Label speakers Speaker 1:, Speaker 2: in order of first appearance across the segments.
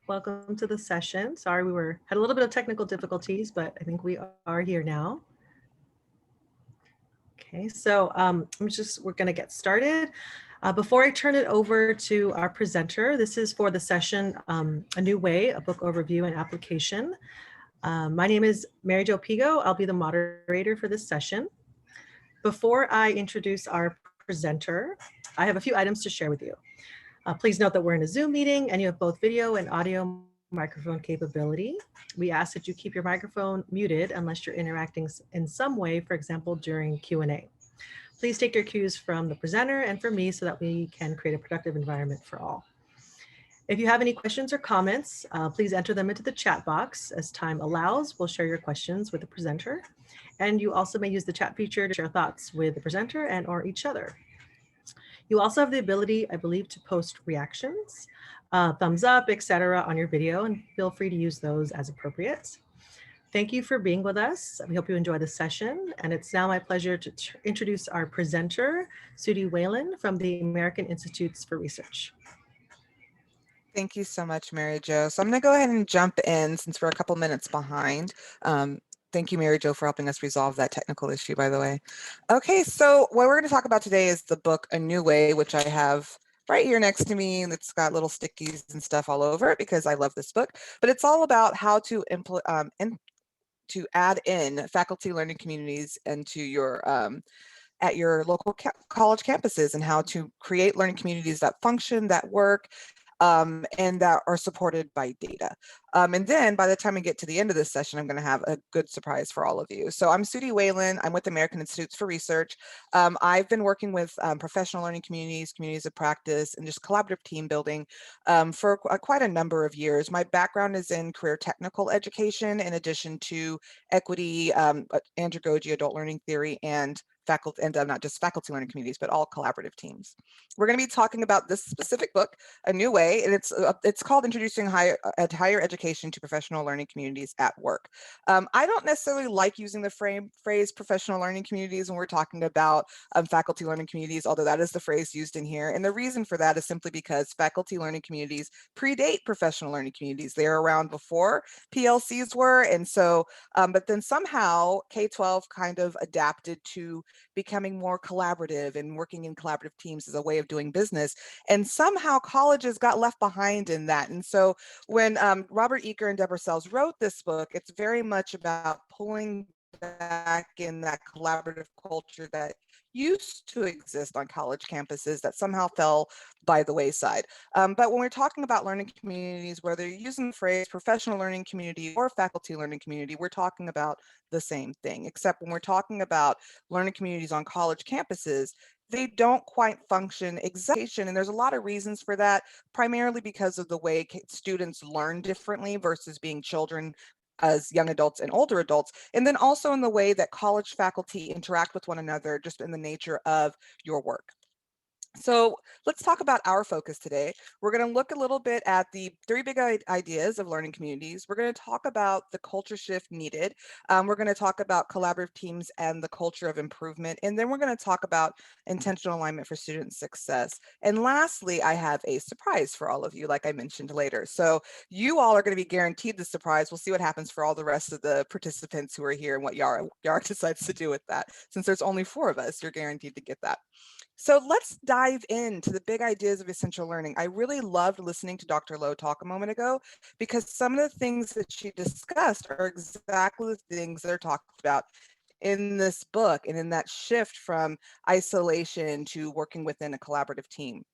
Speaker 1: Welcome to the session. Sorry, had a little bit of technical difficulties, but I think we are here now. Okay, so we're going to get started. Before I turn it over to our presenter, this is for the session, A New Way, a book overview and application. My name is Mary Jo Pigo. I'll be the moderator for this session. Before I introduce our presenter, I have a few items to share with you. Please note that we're in a Zoom meeting and you have both video and audio microphone capability. We ask that you keep your microphone muted unless you're interacting in some way, for example, during Q&A. Please take your cues from the presenter and from me so that we can create a productive environment for all. If you have any questions or comments, please enter them into the chat box. As time allows, we'll share your questions with the presenter. And you also may use the chat feature to share thoughts with the presenter and or each other. You also have the ability, I believe, to post reactions, thumbs up, etc. on your video, and feel free to use those as appropriate. Thank you for being with us. We hope you enjoy the session. And it's now my pleasure to introduce our presenter, Sudie Whalen from the American Institutes for Research.
Speaker 2: Thank you so much, Mary Jo. So I'm going to go ahead and jump in since we're a couple minutes behind. Thank you, Mary Jo, for helping us resolve that technical issue, by the way. Okay, so what we're going to talk about today is the book A New Way, which I have right here next to me. It's got little stickies and stuff all over it because I love this book. But it's all about how to add in faculty learning communities into your at your local college campuses, and how to create learning communities that function, that work, and that are supported by data. And then by the time we get to the end of this session, I'm going to have a good surprise for all of you. So I'm Sudie Whalen. I'm with the American Institutes for Research. I've been working with professional learning communities, communities of practice, and just collaborative team building for quite a number of years. My background is in career technical education, in addition to equity, andragogy, adult learning theory, and faculty, and not just faculty learning communities, but all collaborative teams. We're going to be talking about this specific book, A New Way, and it's called Introducing Higher Education to Professional Learning Communities at Work. I don't necessarily like using the phrase professional learning communities when we're talking about faculty learning communities, although that is the phrase used in here. And the reason for that is simply because faculty learning communities predate professional learning communities. They are around before PLCs were, and so, but then somehow K-12 kind of adapted to becoming more collaborative and working in collaborative teams as a way of doing business. And somehow colleges got left behind in that. And so when Robert Eaker and Deborah Sells wrote this book, it's very much about pulling back in that collaborative culture that used to exist on college campuses that somehow fell by the wayside. But when we're talking about learning communities, whether you're using the phrase professional learning community or faculty learning community, we're talking about the same thing, except when we're talking about learning communities on college campuses, they don't quite function exactly. And there's a lot of reasons for that, primarily because of the way students learn differently versus being children as young adults and older adults, and then also in the way that college faculty interact with one another, just in the nature of your work. So let's talk about our focus today. We're going to look a little bit at the 3 big ideas of learning communities. We're going to talk about the culture shift needed. We're going to talk about collaborative teams and the culture of improvement. And then we're going to talk about intentional alignment for student success. And lastly, I have a surprise for all of you, like I mentioned later. So you all are going to be guaranteed the surprise. We'll see what happens for all the rest of the participants who are here and what Yara decides to do with that. Since there's only 4 of us, you're guaranteed to get that. So let's dive into the big ideas of essential learning. I really loved listening to Dr. Lowe talk a moment ago, because some of the things that she discussed are exactly the things that are talked about in this book, and in that shift from isolation to working within a collaborative team.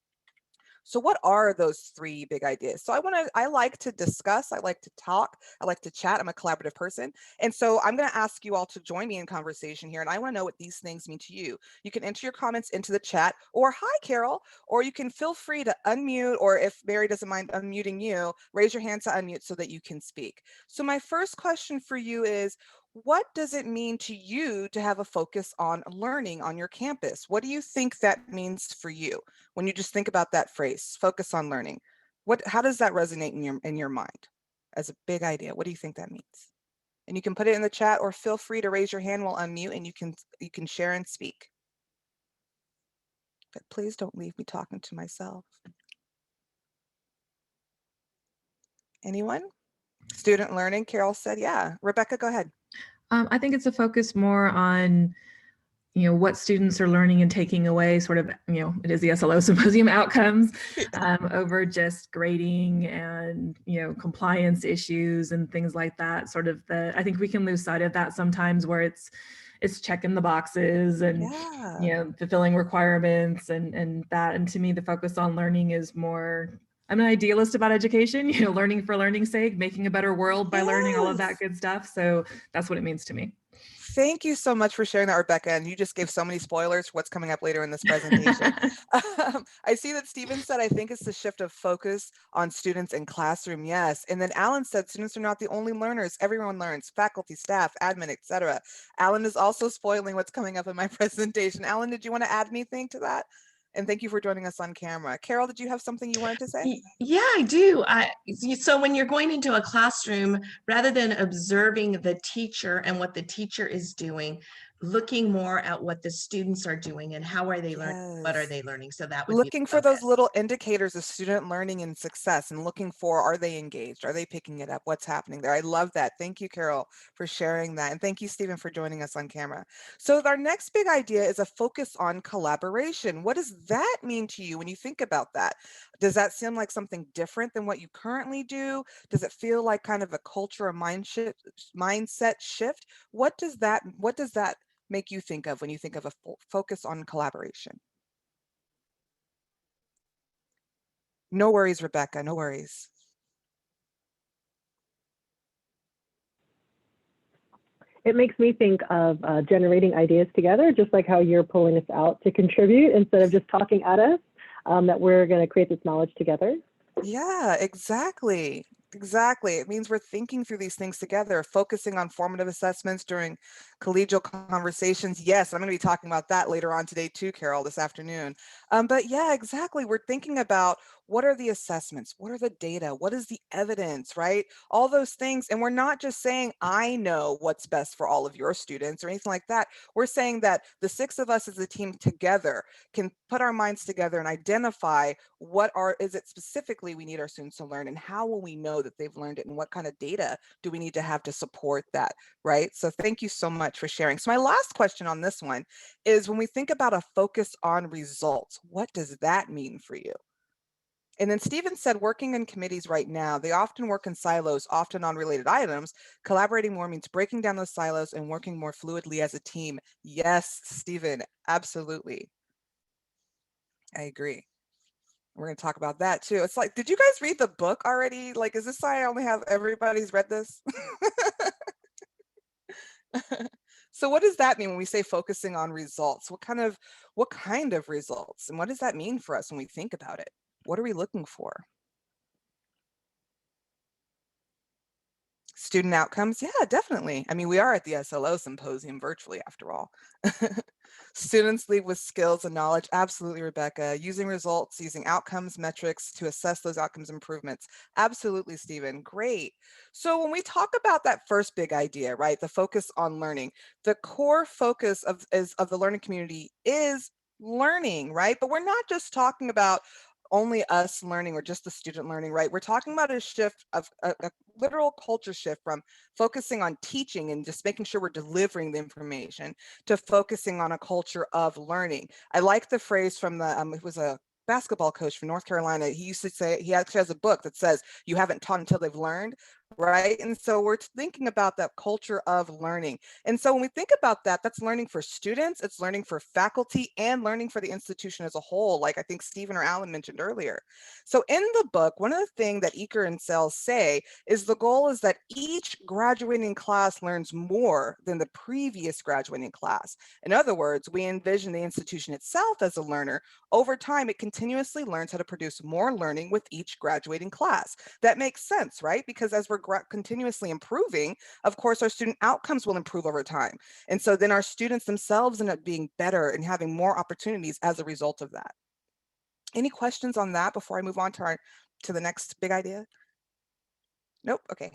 Speaker 2: So what are those 3 big ideas? So I like to discuss, I like to talk, I like to chat. I'm a collaborative person. And so I'm going to ask you all to join me in conversation here. And I want to know what these things mean to you. You can enter your comments into the chat, or hi, Carol, or you can feel free to unmute, or if Mary doesn't mind unmuting you, raise your hand to unmute so that you can speak. So my first question for you is, what does it mean to you to have a focus on learning on your campus? What do you think that means for you when you just think about that phrase, focus on learning? How does that resonate in your mind as a big idea? What do you think that means? And you can put it in the chat, or feel free to raise your hand. We'll unmute and you can share and speak. But please don't leave me talking to myself. Anyone? Student learning, Carol said, yeah. Rebecca, go ahead.
Speaker 3: I think it's a focus more on, what students are learning and taking away, sort of, it is the SLO symposium outcomes over just grading and, compliance issues and things like that. Sort of I think we can lose sight of that sometimes, where it's checking the boxes and, fulfilling requirements and that. And to me, the focus on learning is more, I'm an idealist about education, learning for learning's sake, making a better world by learning, all of that good stuff. So that's what it means to me.
Speaker 2: Thank you so much for sharing that, Rebecca. And you just gave so many spoilers for what's coming up later in this presentation. I see that Stephen said, I think it's the shift of focus on students in classroom. Yes. And then Alan said, students are not the only learners. Everyone learns, faculty, staff, admin, etc. Alan is also spoiling what's coming up in my presentation. Alan, did you want to add anything to that? And thank you for joining us on camera. Carol, did you have something you wanted to say?
Speaker 4: Yeah, I do. So when you're going into a classroom, rather than observing the teacher and what the teacher is doing, looking more at what the students are doing and how are they learning, what are they learning. So that would
Speaker 2: looking
Speaker 4: be
Speaker 2: for those little indicators of student learning and success, and looking for, are they engaged? Are they picking it up? What's happening there? I love that. Thank you, Carol, for sharing that. And thank you, Stephen, for joining us on camera. So our next big idea is a focus on collaboration. What does that mean to you when you think about that? Does that seem like something different than what you currently do? Does it feel like kind of a culture or mindset shift? What does that make you think of when you think of a focus on collaboration? No worries, Rebecca, no worries.
Speaker 5: It makes me think of generating ideas together, just like how you're pulling us out to contribute instead of just talking at us, that we're going to create this knowledge together.
Speaker 2: Yeah, exactly. Exactly. It means we're thinking through these things together, focusing on formative assessments during collegial conversations. Yes, I'm going to be talking about that later on today too, Carol, this afternoon. But yeah, exactly. We're thinking about, what are the assessments? What are the data? What is the evidence, right? All those things. And we're not just saying, I know what's best for all of your students or anything like that. We're saying that the 6 of us as a team together can put our minds together and identify what is it specifically we need our students to learn, and how will we know that they've learned it, and what kind of data do we need to have to support that, right? So thank you so much for sharing. So my last question on this one is, when we think about a focus on results, what does that mean for you? And then Stephen said, working in committees right now, they often work in silos, often on related items. Collaborating more means breaking down those silos and working more fluidly as a team. Yes, Stephen, absolutely. I agree. We're going to talk about that too. It's like, did you guys read the book already? Like, is this why I only have everybody's read this? So what does that mean when we say focusing on results? What kind of results? And what does that mean for us when we think about it? What are we looking for? Student outcomes? Yeah, definitely. I mean, we are at the SLO symposium virtually, after all. Students leave with skills and knowledge. Absolutely, Rebecca. Using results, using outcomes, metrics to assess those outcomes improvements. Absolutely, Stephen. Great. So when we talk about that first big idea, right, the focus on learning, the core focus of the learning community is learning, right? But we're not just talking about only us learning or just the student learning, right? We're talking about a shift of a literal culture shift from focusing on teaching and just making sure we're delivering the information to focusing on a culture of learning. I like the phrase from the, it was a basketball coach from North Carolina. He used to say, he actually has a book that says, you haven't taught until they've learned, right? And so we're thinking about that culture of learning. And so when we think about that, that's learning for students, it's learning for faculty, and learning for the institution as a whole, like I think Stephen or Alan mentioned earlier. So in the book, one of the things that Eker and Sells say is the goal is that each graduating class learns more than the previous graduating class. In other words, we envision the institution itself as a learner. Over time, it continuously learns how to produce more learning with each graduating class. That makes sense, right? Because as we're continuously improving, of course, our student outcomes will improve over time. And so then our students themselves end up being better and having more opportunities as a result of that. Any questions on that before I move on to the next big idea? Nope. Okay.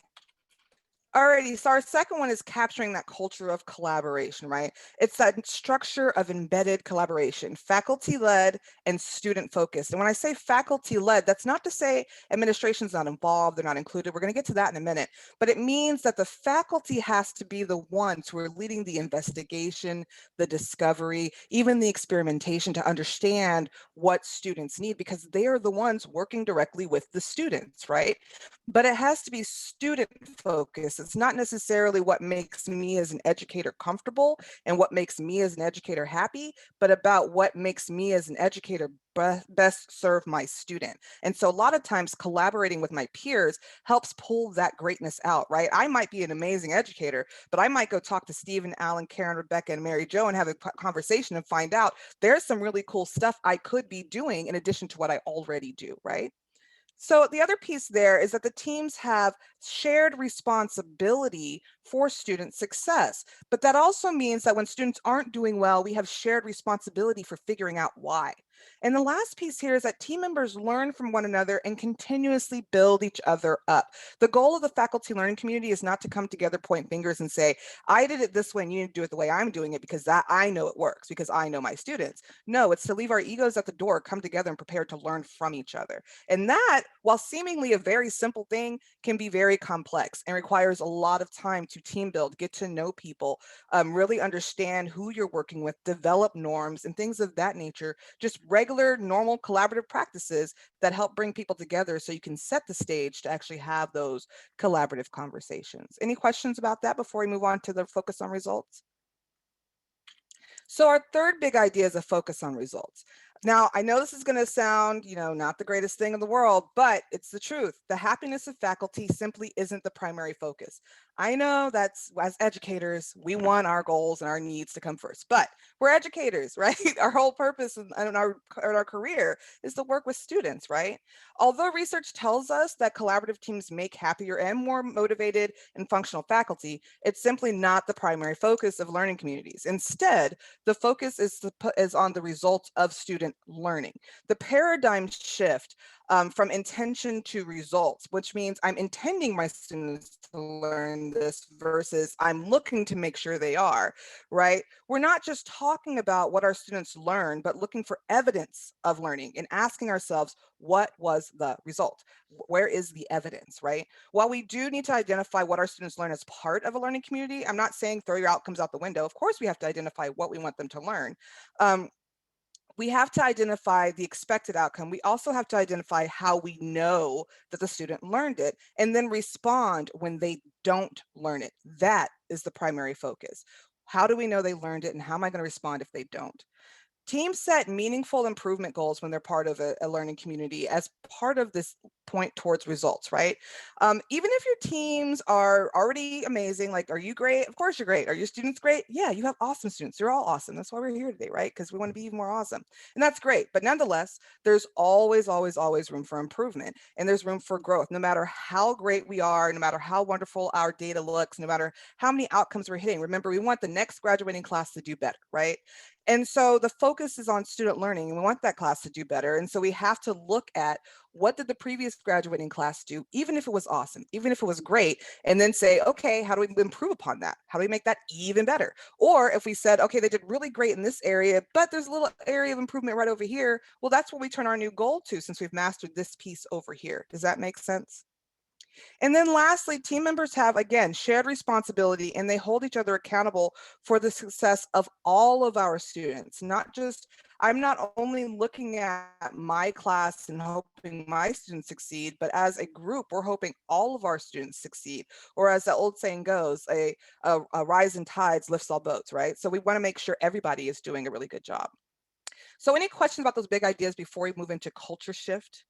Speaker 2: Alrighty, so our second one is capturing that culture of collaboration, right? It's that structure of embedded collaboration, faculty-led and student-focused. And when I say faculty-led, that's not to say administration's not involved, they're not included. We're going to get to that in a minute. But it means that the faculty has to be the ones who are leading the investigation, the discovery, even the experimentation to understand what students need, because they are the ones working directly with the students, right? But it has to be student focused. It's not necessarily what makes me as an educator comfortable and what makes me as an educator happy, but about what makes me as an educator best serve my student. And so a lot of times collaborating with my peers helps pull that greatness out, right? I might be an amazing educator, but I might go talk to Stephen, Alan, Karen, Rebecca, and Mary Jo and have a conversation and find out there's some really cool stuff I could be doing in addition to what I already do, right? So the other piece there is that the teams have shared responsibility for student success, but that also means that when students aren't doing well, we have shared responsibility for figuring out why. And the last piece here is that team members learn from one another and continuously build each other up. The goal of the faculty learning community is not to come together, point fingers and say, I did it this way and you need to do it the way I'm doing it because that I know it works because I know my students. No, it's to leave our egos at the door, come together and prepare to learn from each other. And that, while seemingly a very simple thing, can be very complex and requires a lot of time to team build, get to know people, really understand who you're working with, develop norms and things of that nature, just regular, normal collaborative practices that help bring people together so you can set the stage to actually have those collaborative conversations. Any questions about that before we move on to the focus on results? So our third big idea is a focus on results. Now, I know this is going to sound, not the greatest thing in the world, but it's the truth. The happiness of faculty simply isn't the primary focus. I know that's, as educators, we want our goals and our needs to come first, but we're educators, right? Our whole purpose in our career is to work with students, right? Although research tells us that collaborative teams make happier and more motivated and functional faculty, it's simply not the primary focus of learning communities. Instead, the focus is on the results of student learning. The paradigm shift from intention to results, which means I'm intending my students to learn this versus I'm looking to make sure they are, right? We're not just talking about what our students learn, but looking for evidence of learning and asking ourselves, what was the result? Where is the evidence, right? While we do need to identify what our students learn as part of a learning community, I'm not saying throw your outcomes out the window. Of course, we have to identify what we want them to learn. We have to identify the expected outcome. We also have to identify how we know that the student learned it and then respond when they don't learn it. That is the primary focus. How do we know they learned it and how am I going to respond if they don't? Teams set meaningful improvement goals when they're part of a learning community as part of this point towards results, right? Even if your teams are already amazing, like, are you great? Of course you're great. Are your students great? Yeah, you have awesome students. You're all awesome. That's why we're here today, right? Because we want to be even more awesome. And that's great. But nonetheless, there's always, always, always room for improvement. And there's room for growth. No matter how great we are, no matter how wonderful our data looks, no matter how many outcomes we're hitting, remember, we want the next graduating class to do better, right? And so the focus is on student learning and we want that class to do better. And so we have to look at what did the previous graduating class do, even if it was awesome, even if it was great, and then say, okay, how do we improve upon that? How do we make that even better? Or if we said, okay, they did really great in this area, but there's a little area of improvement right over here. Well, that's what we turn our new goal to since we've mastered this piece over here. Does that make sense? And then lastly, team members have, again, shared responsibility and they hold each other accountable for the success of all of our students, not just, I'm not only looking at my class and hoping my students succeed, but as a group, we're hoping all of our students succeed. Or as the old saying goes, a rise in tides lifts all boats, right? So we want to make sure everybody is doing a really good job. So any questions about those big ideas before we move into culture shift?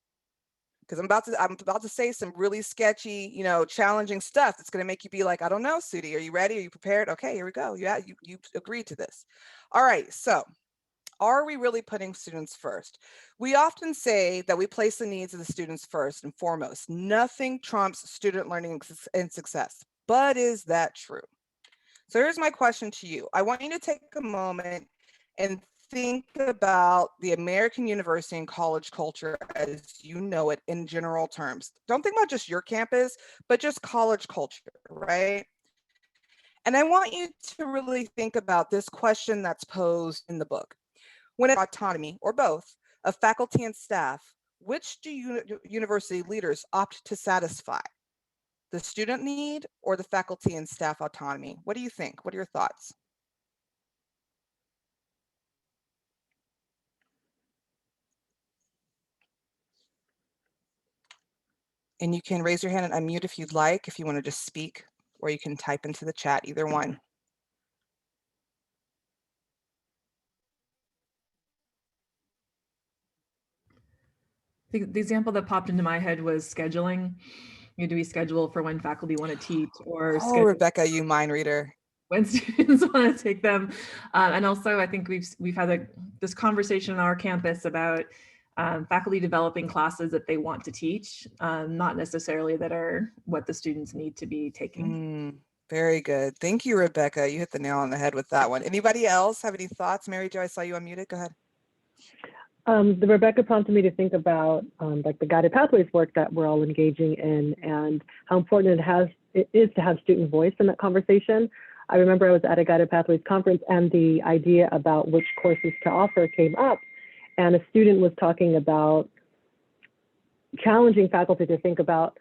Speaker 2: Because I'm about to say some really sketchy, challenging stuff that's going to make you be like, I don't know, Sudie, are you ready? Are you prepared? Okay, here we go. Yeah, you agreed to this. All right, so are we really putting students first? We often say that we place the needs of the students first and foremost. Nothing trumps student learning and success, but is that true? So here's my question to you. I want you to take a moment and think about the American university and college culture as you know it in general terms, don't think about just your campus, but just college culture, right? And I want you to really think about this question that's posed in the book. When it's autonomy, or both, of faculty and staff, which do university leaders opt to satisfy? The student need or the faculty and staff autonomy? What do you think? What are your thoughts? And you can raise your hand and unmute if you'd like, if you want to just speak, or you can type into the chat, either one.
Speaker 3: The example that popped into my head was scheduling. Do we schedule for when faculty want to teach, or
Speaker 2: Oh, Rebecca, you mind reader.
Speaker 3: when students want to take them? And also, I think we've had this conversation on our campus about faculty developing classes that they want to teach, not necessarily that are what the students need to be taking.
Speaker 2: Very good. Thank you, Rebecca. You hit the nail on the head with that one. Anybody else have any thoughts? Mary Jo, I saw you unmuted. Go ahead.
Speaker 5: The Rebecca prompted me to think about like the guided pathways work that we're all engaging in, and how important it is to have student voice in that conversation. I remember I was at a guided pathways conference, and the idea about which courses to offer came up, and a student was talking about challenging faculty to think about,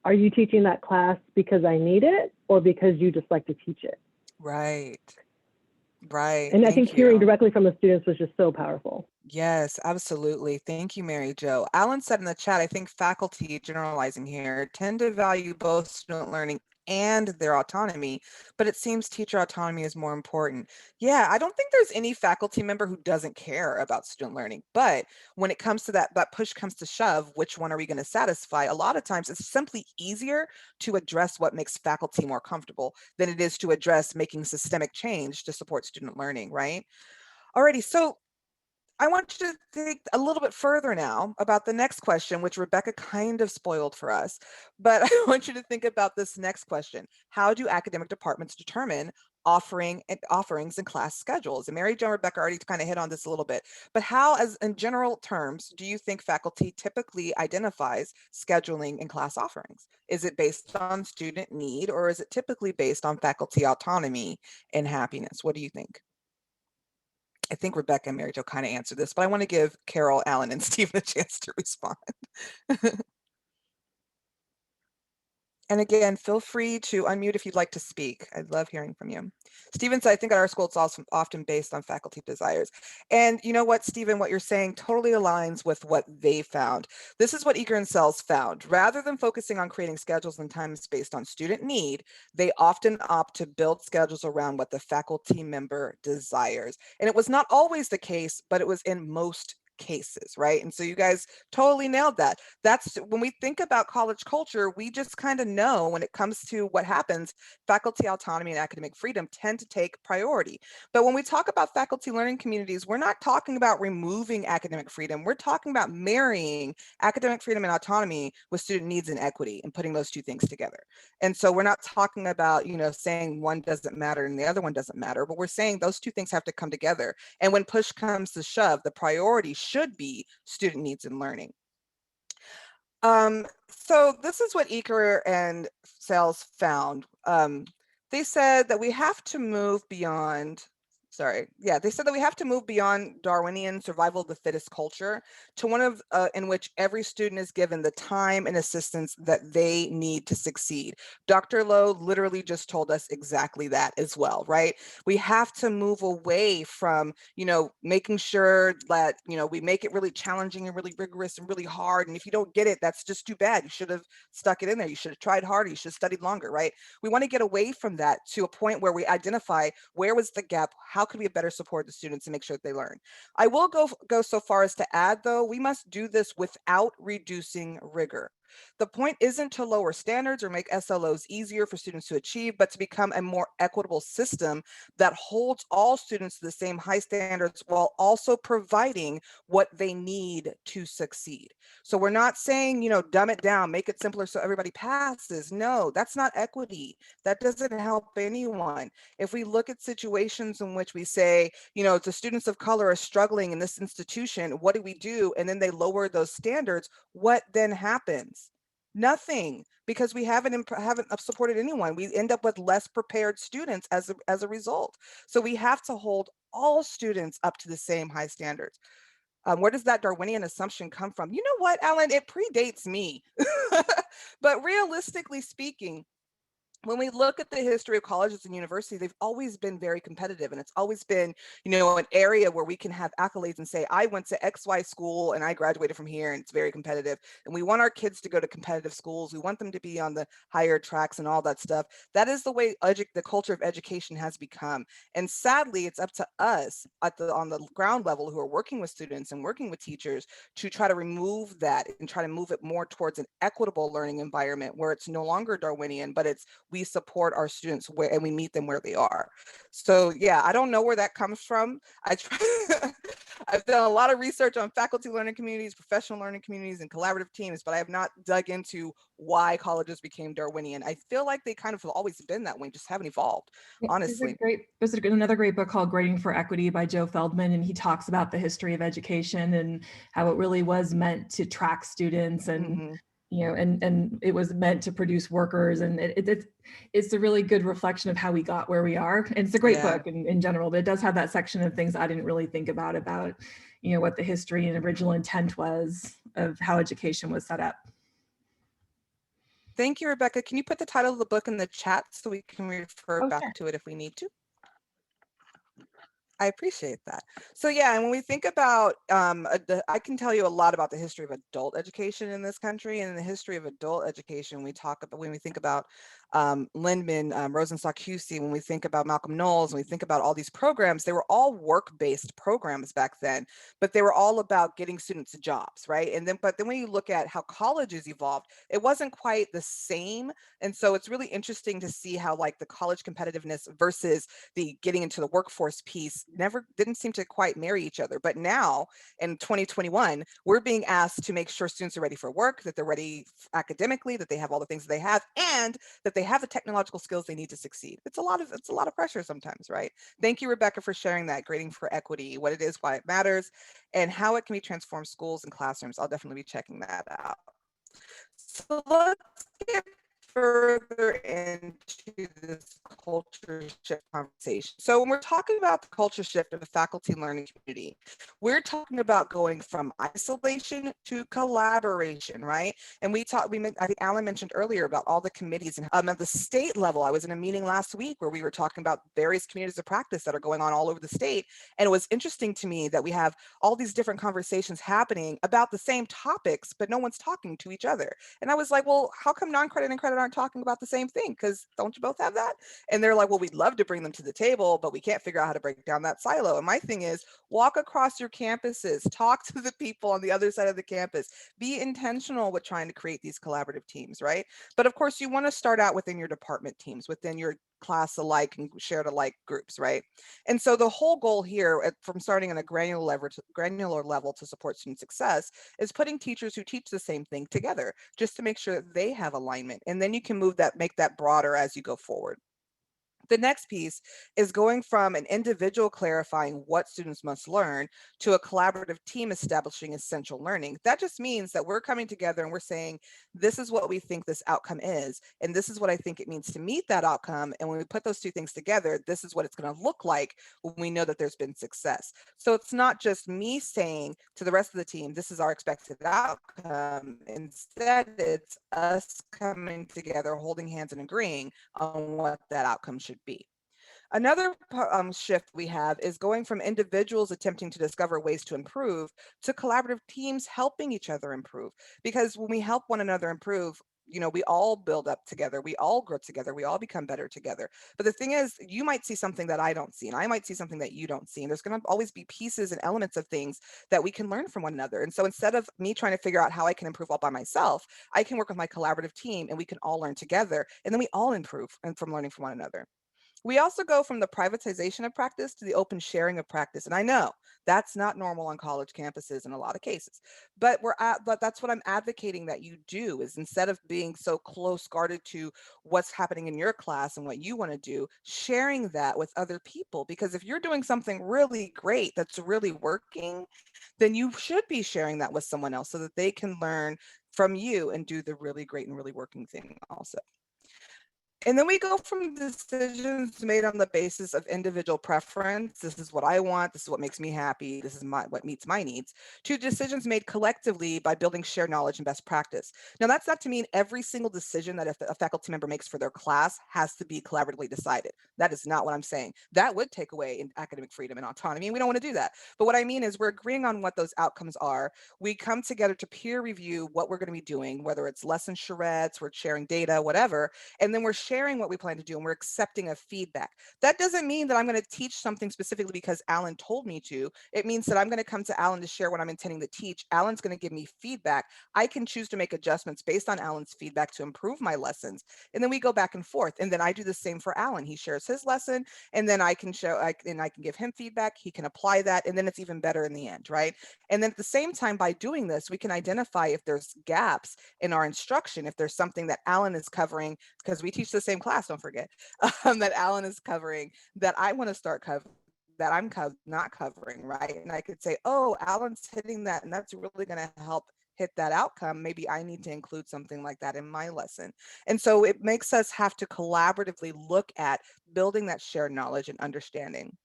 Speaker 5: are you teaching that class because I need it, or because you just like to teach it?
Speaker 2: Right. Right.
Speaker 5: And I think hearing directly from the students was just so powerful.
Speaker 2: Yes, absolutely. Thank you, Mary Jo. Alan said in the chat, I think faculty, generalizing here, tend to value both student learning and their autonomy, but it seems teacher autonomy is more important. Yeah, I don't think there's any faculty member who doesn't care about student learning, but when it comes to that push comes to shove, which one are we going to satisfy? A lot of times it's simply easier to address what makes faculty more comfortable than it is to address making systemic change to support student learning, right? Alrighty, so I want you to think a little bit further now about the next question, which Rebecca kind of spoiled for us, but I want you to think about this next question. How do academic departments determine offerings and class schedules? And Mary Jo and Rebecca already kind of hit on this a little bit, but how, as in general terms, do you think faculty typically identifies scheduling and class offerings? Is it based on student need, or is it typically based on faculty autonomy and happiness? What do you think? I think Rebecca and Mary Jo kind of answered this, but I want to give Carol, Alan, and Stephen a chance to respond. And again, feel free to unmute if you'd like to speak. I'd love hearing from you. Stephen said, I think at our school, it's also often based on faculty desires. And you know what, Stephen, what you're saying totally aligns with what they found. This is what Eager and Sells found. Rather than focusing on creating schedules and times based on student need, they often opt to build schedules around what the faculty member desires. And it was not always the case, but it was in most cases, right? And so you guys totally nailed that. That's when we think about college culture, we just kind of know when it comes to what happens, faculty autonomy and academic freedom tend to take priority. But when we talk about faculty learning communities, we're not talking about removing academic freedom. We're talking about marrying academic freedom and autonomy with student needs and equity and putting those two things together. And so we're not talking about, saying one doesn't matter and the other one doesn't matter, but we're saying those two things have to come together. And when push comes to shove, the priority should be student needs and learning. So this is what Eaker and Sells found. They said that we have to move beyond, they said that we have to move beyond Darwinian survival of the fittest culture to one of in which every student is given the time and assistance that they need to succeed. Dr. Lowe literally just told us exactly that as well, right? We have to move away from, making sure that, we make it really challenging and really rigorous and really hard. And if you don't get it, that's just too bad. You should have stuck it in there. You should have tried harder. You should have studied longer, right? We want to get away from that to a point where we identify where was the gap, how could we better support the students and make sure that they learn. I will go so far as to add, though, we must do this without reducing rigor. The point isn't to lower standards or make SLOs easier for students to achieve, but to become a more equitable system that holds all students to the same high standards while also providing what they need to succeed. So we're not saying, dumb it down, make it simpler so everybody passes. No, that's not equity. That doesn't help anyone. If we look at situations in which we say, the students of color are struggling in this institution, what do we do? And then they lower those standards. What then happens? Nothing, because we haven't supported anyone. We end up with less prepared students as a result. So we have to hold all students up to the same high standards. Where does that Darwinian assumption come from? You know what, Alan? It predates me. But realistically speaking, when we look at the history of colleges and universities, they've always been very competitive, and it's always been, an area where we can have accolades and say, I went to XY school and I graduated from here, and it's very competitive. And we want our kids to go to competitive schools. We want them to be on the higher tracks and all that stuff. That is the way the culture of education has become. And sadly, it's up to us on the ground level who are working with students and working with teachers to try to remove that and try to move it more towards an equitable learning environment where it's no longer Darwinian, but we support our students and we meet them where they are. So yeah, I don't know where that comes from. I've done a lot of research on faculty learning communities, professional learning communities, and collaborative teams, but I have not dug into why colleges became Darwinian. I feel like they kind of have always been that way, just haven't evolved, honestly.
Speaker 3: There's another great book called Grading for Equity by Joe Feldman, and he talks about the history of education and how it really was meant to track students and and it was meant to produce workers, and it's a really good reflection of how we got where we are. And it's a great book in general, but it does have that section of things I didn't really think about what the history and original intent was of how education was set up.
Speaker 2: Thank you, Rebecca. Can you put the title of the book in the chat so we can refer back to it if we need to? I appreciate that. So yeah, and when we think about, I can tell you a lot about the history of adult education in this country, and in the history of adult education, when we think about Lindman, Rosenstock Hussey, when we think about Malcolm Knowles, when we think about all these programs, they were all work-based programs back then, but they were all about getting students jobs, right? But then when you look at how colleges evolved, it wasn't quite the same. And so it's really interesting to see how the college competitiveness versus the getting into the workforce piece didn't seem to quite marry each other. But now in 2021, we're being asked to make sure students are ready for work, that they're ready academically, that they have all the things that they have, and that they have the technological skills they need to succeed. It's a lot of pressure sometimes, right? Thank you, Rebecca, for sharing that. Grading for Equity, what it is, why it matters, and how it can be transformed schools and classrooms. I'll definitely be checking that out. So let's get further into this culture shift conversation. So when we're talking about the culture shift of the faculty learning community, we're talking about going from isolation to collaboration, right? And I think Alan mentioned earlier about all the committees, and at the state level, I was in a meeting last week where we were talking about various communities of practice that are going on all over the state. And it was interesting to me that we have all these different conversations happening about the same topics, but no one's talking to each other. And I was like, well, how come non-credit and credit aren't talking about the same thing? Because don't you both have that? And they're like, well, we'd love to bring them to the table, but we can't figure out how to break down that silo. And my thing is, walk across your campuses, talk to the people on the other side of the campus, be intentional with trying to create these collaborative teams, right? But of course, you want to start out within your department teams, within your class alike and shared alike groups, right? And so the whole goal here, from starting on a granular level to support student success, is putting teachers who teach the same thing together, just to make sure that they have alignment. And then you can make that broader as you go forward. The next piece is going from an individual clarifying what students must learn to a collaborative team establishing essential learning. That just means that we're coming together and we're saying, this is what we think this outcome is, and this is what I think it means to meet that outcome. And when we put those two things together, this is what it's going to look like when we know that there's been success. So it's not just me saying to the rest of the team, this is our expected outcome. Instead, it's us coming together, holding hands and agreeing on what that outcome should be. Another shift we have is going from individuals attempting to discover ways to improve to collaborative teams helping each other improve. Because when we help one another improve, you know, we all build up together, we all grow together, we all become better together. But the thing is, you might see something that I don't see, and I might see something that you don't see. And there's going to always be pieces and elements of things that we can learn from one another. And so instead of me trying to figure out how I can improve all by myself, I can work with my collaborative team and we can all learn together. And then we all improve and from learning from one another. We also go from the privatization of practice to the open sharing of practice. And I know that's not normal on college campuses in a lot of cases, but that's what I'm advocating that you do, is instead of being so close guarded to what's happening in your class and what you want to do, sharing that with other people. Because if you're doing something really great that's really working, then you should be sharing that with someone else so that they can learn from you and do the really great and really working thing also. And then we go from decisions made on the basis of individual preference. This is what I want. This is what makes me happy. This is what meets my needs, to decisions made collectively by building shared knowledge and best practice. Now, that's not to mean every single decision that a faculty member makes for their class has to be collaboratively decided. That is not what I'm saying. That would take away in academic freedom and autonomy, and we don't want to do that. But what I mean is we're agreeing on what those outcomes are. We come together to peer review what we're going to be doing, whether it's lesson charrettes, we're sharing data, whatever, and then we're sharing what we plan to do and we're accepting a feedback. That doesn't mean that I'm going to teach something specifically because Alan told me to. It means that I'm going to come to Alan to share what I'm intending to teach. Alan's going to give me feedback. I can choose to make adjustments based on Alan's feedback to improve my lessons. And then we go back and forth. And then I do the same for Alan. He shares his lesson and then I can give him feedback. He can apply that. And then it's even better in the end, right? And then at the same time, by doing this, we can identify if there's gaps in our instruction, if there's something that Alan is covering, because we teach the same class, don't forget, that Alan is covering that I want to start covering, that I'm not covering, right? And I could say, oh, Alan's hitting that, and that's really going to help hit that outcome. Maybe I need to include something like that in my lesson. And so it makes us have to collaboratively look at building that shared knowledge and understanding.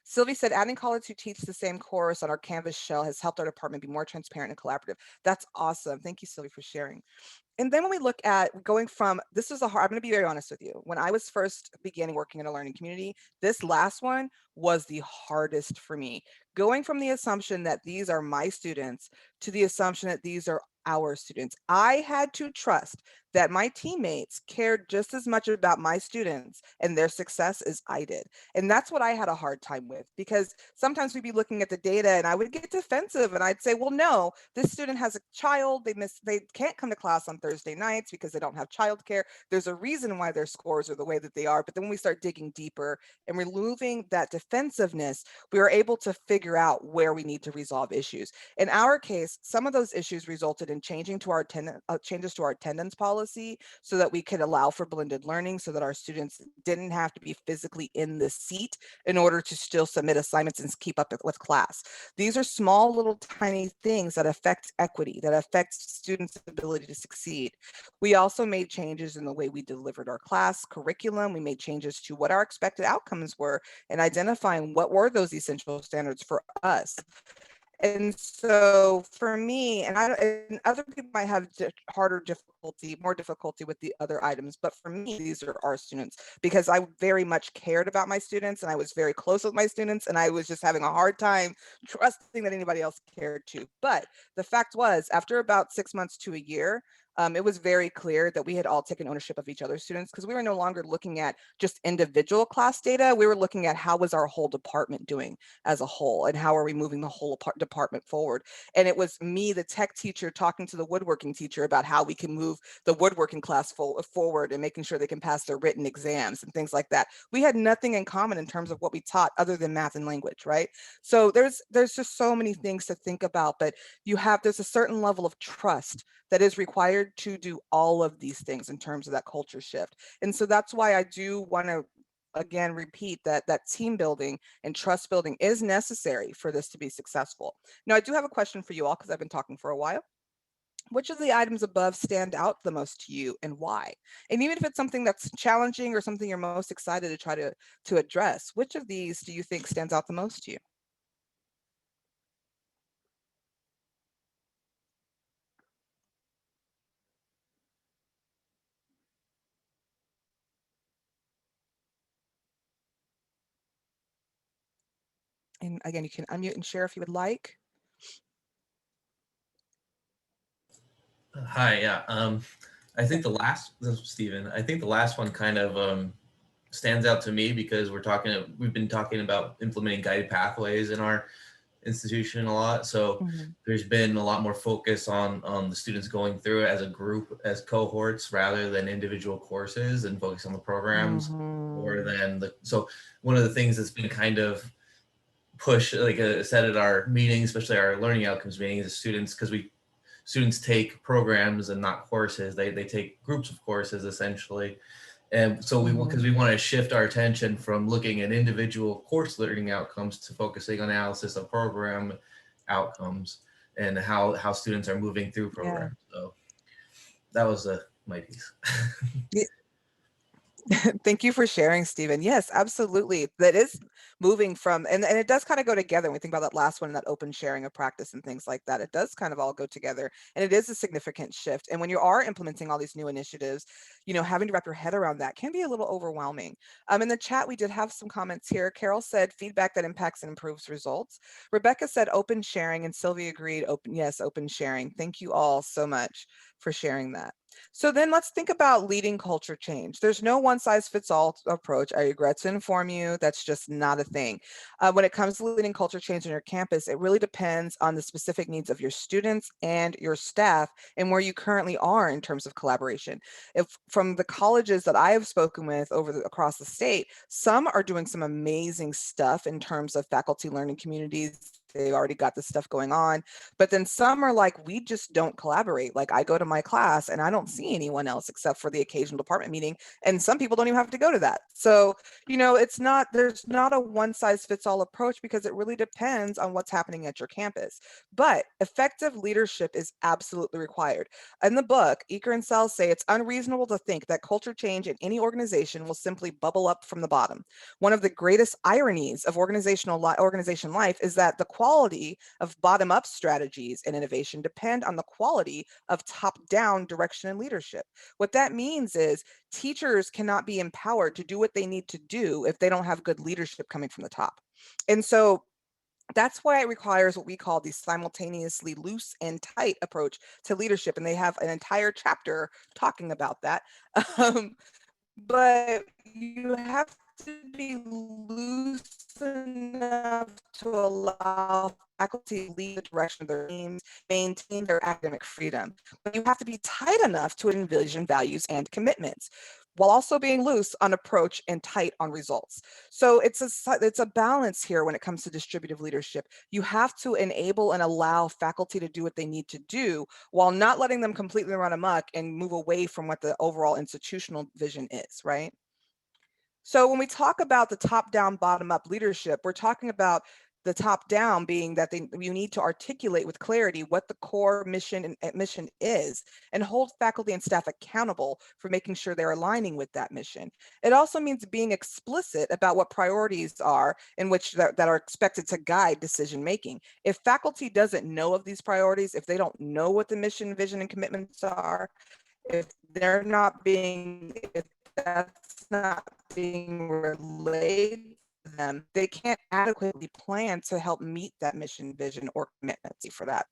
Speaker 2: Sylvie said, adding colleagues who teach the same course on our Canvas shell has helped our department be more transparent and collaborative. That's awesome. Thank you, Sylvie, for sharing. And then when we look at going from, this is I'm going to be very honest with you. When I was first beginning working in a learning community, this last one was the hardest for me. Going from the assumption that these are my students to the assumption that these are our students. I had to trust that my teammates cared just as much about my students and their success as I did. And that's what I had a hard time with, because sometimes we'd be looking at the data and I would get defensive and I'd say, well, no, this student has a child. They can't come to class on Thursday nights because they don't have childcare. There's a reason why their scores are the way that they are. But then when we start digging deeper and removing that defensiveness, we were able to figure out where we need to resolve issues. In our case, some of those issues resulted in changes to our attendance policy so that we could allow for blended learning, so that our students didn't have to be physically in the seat in order to still submit assignments and keep up with class. These are small little tiny things that affect equity, that affect students' ability to succeed. We also made changes in the way we delivered our class curriculum. We made changes to what our expected outcomes were and identifying what were those essential standards for us. And so for me, and other people might have more difficulty with the other items, but for me, these are our students, because I very much cared about my students and I was very close with my students, and I was just having a hard time trusting that anybody else cared too. But the fact was, after about 6 months to a year, it was very clear that we had all taken ownership of each other's students, because we were no longer looking at just individual class data. We were looking at how was our whole department doing as a whole, and how are we moving the whole department forward. And it was me, the tech teacher, talking to the woodworking teacher about how we can move the woodworking class forward and making sure they can pass their written exams and things like that. We had nothing in common in terms of what we taught other than math and language, right? So there's just so many things to think about, but there's a certain level of trust that is required to do all of these things in terms of that culture shift. And so that's why I do want to again repeat that team building and trust building is necessary for this to be successful. Now, I do have a question for you all, because I've been talking for a while. Which of the items above stand out the most to you, and why? And even if it's something that's challenging or something you're most excited to try to address, which of these do you think stands out the most to you? And again, you can unmute and share if you would like.
Speaker 6: Hi, yeah. I think the last, this is Stephen, I think the last one kind of stands out to me because we've been talking about implementing guided pathways in our institution a lot. So there's been a lot more focus on the students going through it as a group, as cohorts, rather than individual courses, and focus on the programs more than so one of the things that's been kind of pushed, like I said at our meetings, especially our learning outcomes meetings, is students, because students take programs and not courses. They take groups of courses essentially. And so because we want to shift our attention from looking at individual course learning outcomes to focusing on analysis of program outcomes and how students are moving through programs. So that was my piece.
Speaker 2: Thank you for sharing, Stephen. Yes, absolutely. That is moving from, and it does kind of go together. When we think about that last one, that open sharing of practice and things like that, it does kind of all go together, and it is a significant shift. And when you are implementing all these new initiatives, having to wrap your head around that can be a little overwhelming. In the chat, we did have some comments here. Carol said feedback that impacts and improves results. Rebecca said open sharing, and Sylvia agreed, open sharing. Thank you all so much for sharing that. So then let's think about leading culture change. There's no one size fits all approach. I regret to inform you, that's just not a thing. When it comes to leading culture change on your campus, it really depends on the specific needs of your students and your staff and where you currently are in terms of collaboration. If from the colleges that I have spoken with across the state, some are doing some amazing stuff in terms of faculty learning communities. They've already got this stuff going on, but then some are like, we just don't collaborate. Like I go to my class and I don't see anyone else except for the occasional department meeting. And some people don't even have to go to that. So, there's not a one size fits all approach because it really depends on what's happening at your campus. But effective leadership is absolutely required. In the book, Eaker and Sells say it's unreasonable to think that culture change in any organization will simply bubble up from the bottom. One of the greatest ironies of organization life is that the quality of bottom-up strategies and innovation depend on the quality of top-down direction and leadership. What that means is teachers cannot be empowered to do what they need to do if they don't have good leadership coming from the top. And so that's why it requires what we call the simultaneously loose and tight approach to leadership. And they have an entire chapter talking about that. But you have to be loose enough to allow faculty to lead the direction of their teams, maintain their academic freedom. But you have to be tight enough to envision values and commitments, while also being loose on approach and tight on results. So it's a balance here when it comes to distributive leadership. You have to enable and allow faculty to do what they need to do while not letting them completely run amok and move away from what the overall institutional vision is, right? So when we talk about the top-down, bottom-up leadership, we're talking about the top-down being that you need to articulate with clarity what the core mission is and hold faculty and staff accountable for making sure they're aligning with that mission. It also means being explicit about what priorities are in which that are expected to guide decision making. If faculty doesn't know of these priorities, if they don't know what the mission, vision, and commitments are, if that's not being relayed to them, they can't adequately plan to help meet that mission, vision, or commitment for that.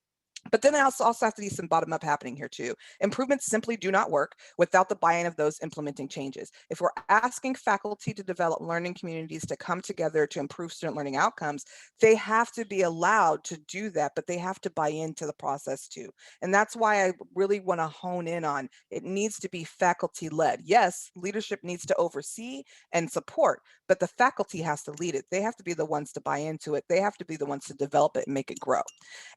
Speaker 2: But then there also have to be some bottom-up happening here too. Improvements simply do not work without the buy-in of those implementing changes. If we're asking faculty to develop learning communities to come together to improve student learning outcomes, they have to be allowed to do that, but they have to buy into the process too. And that's why I really want to hone in on it needs to be faculty-led. Yes, leadership needs to oversee and support, but the faculty has to lead it. They have to be the ones to buy into it. They have to be the ones to develop it and make it grow.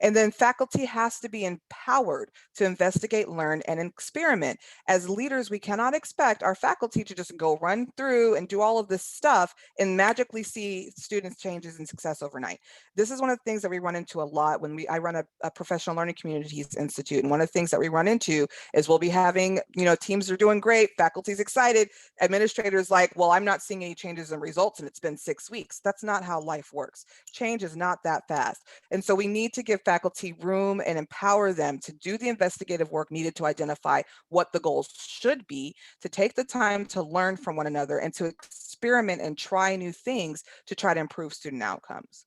Speaker 2: And then faculty has to be empowered to investigate, learn, and experiment. As leaders, we cannot expect our faculty to just go run through and do all of this stuff and magically see students' changes and success overnight. This is one of the things that we run into a lot when I run a professional learning communities institute. And one of the things that we run into is we'll be having, teams are doing great, faculty's excited, administrators like, well, I'm not seeing any changes in results and it's been 6 weeks. That's not how life works. Change is not that fast. And so we need to give faculty room and empower them to do the investigative work needed to identify what the goals should be, to take the time to learn from one another and to experiment and try new things to try to improve student outcomes.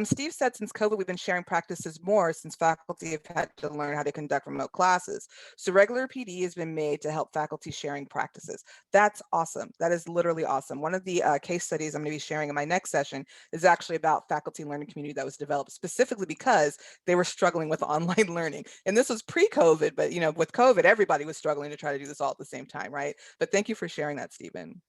Speaker 2: Steve said since COVID, we've been sharing practices more since faculty have had to learn how to conduct remote classes. So regular PD has been made to help faculty sharing practices. That's awesome. That is literally awesome. One of the case studies I'm going to be sharing in my next session is actually about faculty learning community that was developed specifically because they were struggling with online learning. And this was pre-COVID, but you know, with COVID, everybody was struggling to try to do this all at the same time, right? But thank you for sharing that, Stephen.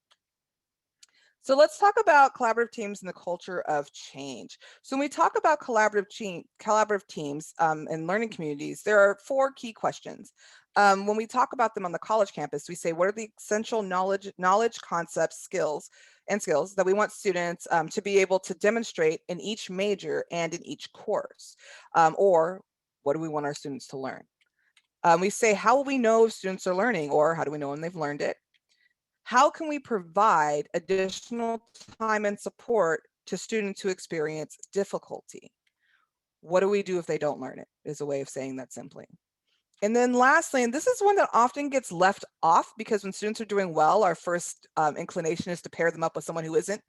Speaker 2: So let's talk about collaborative teams and the culture of change. So when we talk about collaborative teams and learning communities, there are 4 key questions. When we talk about them on the college campus, we say, what are the essential knowledge, concepts, skills that we want students to be able to demonstrate in each major and in each course? Or what do we want our students to learn? We say, how will we know if students are learning, or how do we know when they've learned it? How can we provide additional time and support to students who experience difficulty? What do we do if they don't learn it, is a way of saying that simply. And then lastly, and this is one that often gets left off because when students are doing well, our first inclination is to pair them up with someone who isn't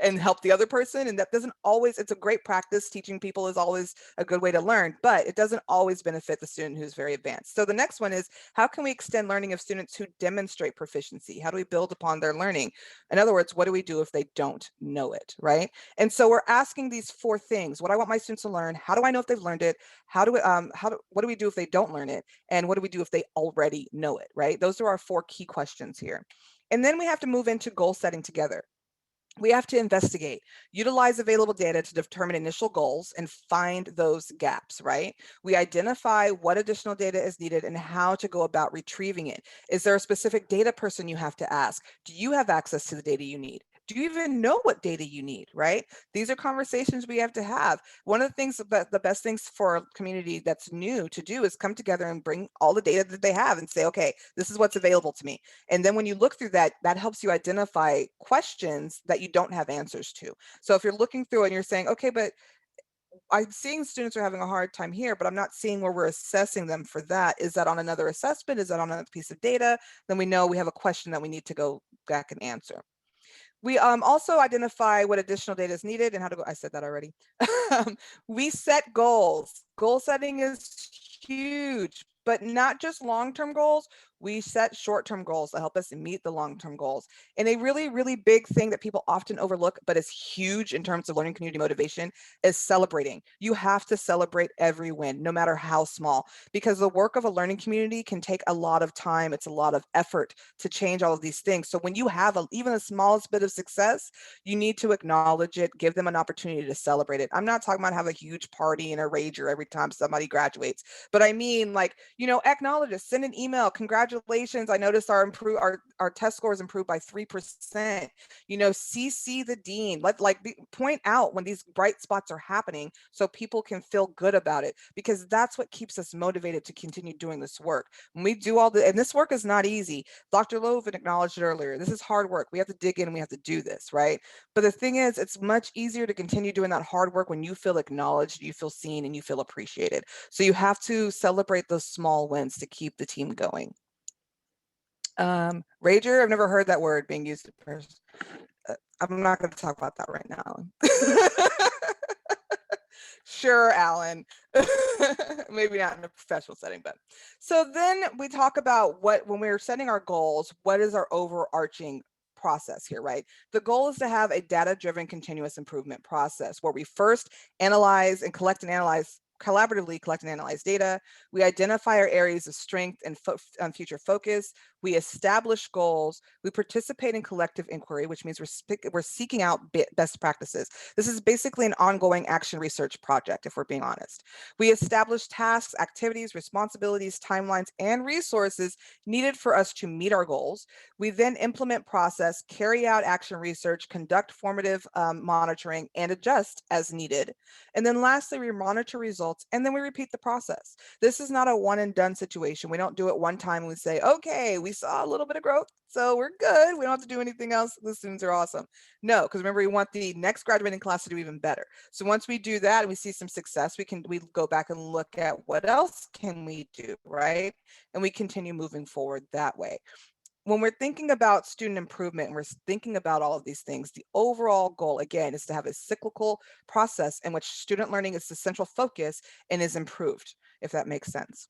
Speaker 2: and help the other person. And that doesn't always, it's a great practice. Teaching people is always a good way to learn, but it doesn't always benefit the student who's very advanced. So the next one is, how can we extend learning of students who demonstrate proficiency? How do we build upon their learning? In other words, what do we do if they don't know it, right? And so we're asking these 4 things. What do I want my students to learn? How do I know if they've learned it? What do we do if they don't learn it? And what do we do if they already know it, right? Those are our 4 key questions here. And then we have to move into goal setting together. We have to investigate, utilize available data to determine initial goals and find those gaps, right? We identify what additional data is needed and how to go about retrieving it. Is there a specific data person you have to ask? Do you have access to the data you need? Do you even know what data you need, right? These are conversations we have to have. One of the things, the best things for a community that's new to do is come together and bring all the data that they have and say, okay, this is what's available to me. And then when you look through that, that helps you identify questions that you don't have answers to. So if you're looking through and you're saying, okay, but I'm seeing students are having a hard time here, but I'm not seeing where we're assessing them for that. Is that on another assessment? Is that on another piece of data? Then we know we have a question that we need to go back and answer. We also identify what additional data is needed and how to go. I said that already. We set goals. Goal setting is huge, but not just long-term goals. We set short-term goals that help us meet the long-term goals. And a really, really big thing that people often overlook, but is huge in terms of learning community motivation, is celebrating. You have to celebrate every win, no matter how small, because the work of a learning community can take a lot of time. It's a lot of effort to change all of these things. So when you have even the smallest bit of success, you need to acknowledge it, give them an opportunity to celebrate it. I'm not talking about have a huge party and a rager every time somebody graduates, but I mean, like, you know, acknowledge it, send an email, congratulations, I noticed our test scores improved by 3%. You know, CC the dean, point out when these bright spots are happening so people can feel good about it, because that's what keeps us motivated to continue doing this work. When we do all and this work is not easy. Dr. Loven acknowledged it earlier. This is hard work. We have to dig in and we have to do this, right? But the thing is, it's much easier to continue doing that hard work when you feel acknowledged, you feel seen, and you feel appreciated. So you have to celebrate those small wins to keep the team going. Rager, I've never heard that word being used. I'm not going to talk about that right now. Sure, Alan. Maybe not in a professional setting, but so then we talk about when we're setting our goals, what is our overarching process here, right? The goal is to have a data-driven continuous improvement process where we first analyze and collaboratively collect and analyze data. We identify our areas of strength and future focus. We establish goals. We participate in collective inquiry, which means we're seeking out best practices. This is basically an ongoing action research project, if we're being honest. We establish tasks, activities, responsibilities, timelines, and resources needed for us to meet our goals. We then implement process, carry out action research, conduct formative monitoring, and adjust as needed. And then lastly, we monitor results, and then we repeat the process. This is not a one and done situation. We don't do it one time and we say, okay, we saw a little bit of growth, so we're good. We don't have to do anything else. The students are awesome. No, because remember, we want the next graduating class to do even better. So once we do that and we see some success, we go back and look at what else can we do, right? And we continue moving forward that way. when we're thinking about student improvement and we're thinking about all of these things, the overall goal, again, is to have a cyclical process in which student learning is the central focus and is improved, if that makes sense.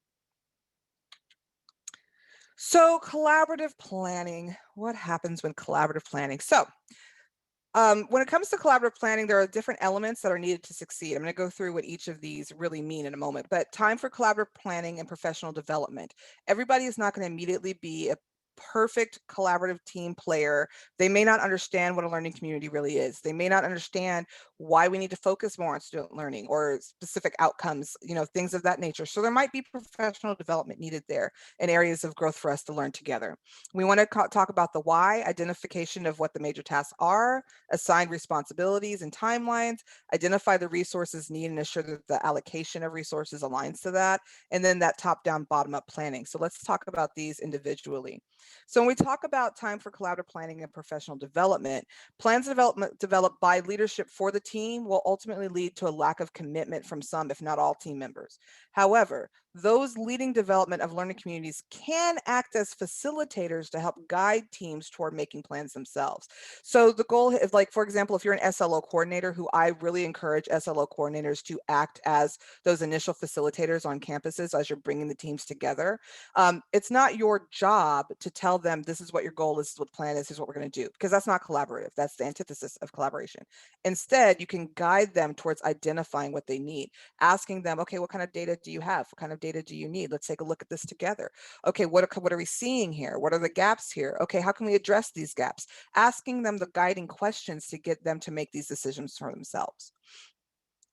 Speaker 2: So collaborative planning, what happens when collaborative planning? So when it comes to collaborative planning, there are different elements that are needed to succeed. I'm going to go through what each of these really mean in a moment, but time for collaborative planning and professional development. Everybody is not going to immediately be a perfect collaborative team player. They may not understand what a learning community really is. They may not understand why we need to focus more on student learning or specific outcomes, things of that nature. So there might be professional development needed there and areas of growth for us to learn together. We want to talk about the why, identification of what the major tasks are, assign responsibilities and timelines, identify the resources needed and ensure that the allocation of resources aligns to that, and then that top-down, bottom-up planning. So let's talk about these individually. So when we talk about time for collaborative planning and professional development, plans developed by leadership for the team will ultimately lead to a lack of commitment from some, if not all, team members. However, those leading development of learning communities can act as facilitators to help guide teams toward making plans themselves. So the goal is, like, for example, if you're an SLO coordinator, who I really encourage SLO coordinators to act as those initial facilitators on campuses as you're bringing the teams together. It's not your job to tell them this is what your goal is, this is what the plan is, this is what we're going to do, because that's not collaborative. That's the antithesis of collaboration. Instead, you can guide them towards identifying what they need, asking them, okay, what kind of data do you have? What kind of data do you need? Let's take a look at this together. Okay, what are we seeing here? What are the gaps here? Okay, how can we address these gaps? Asking them the guiding questions to get them to make these decisions for themselves.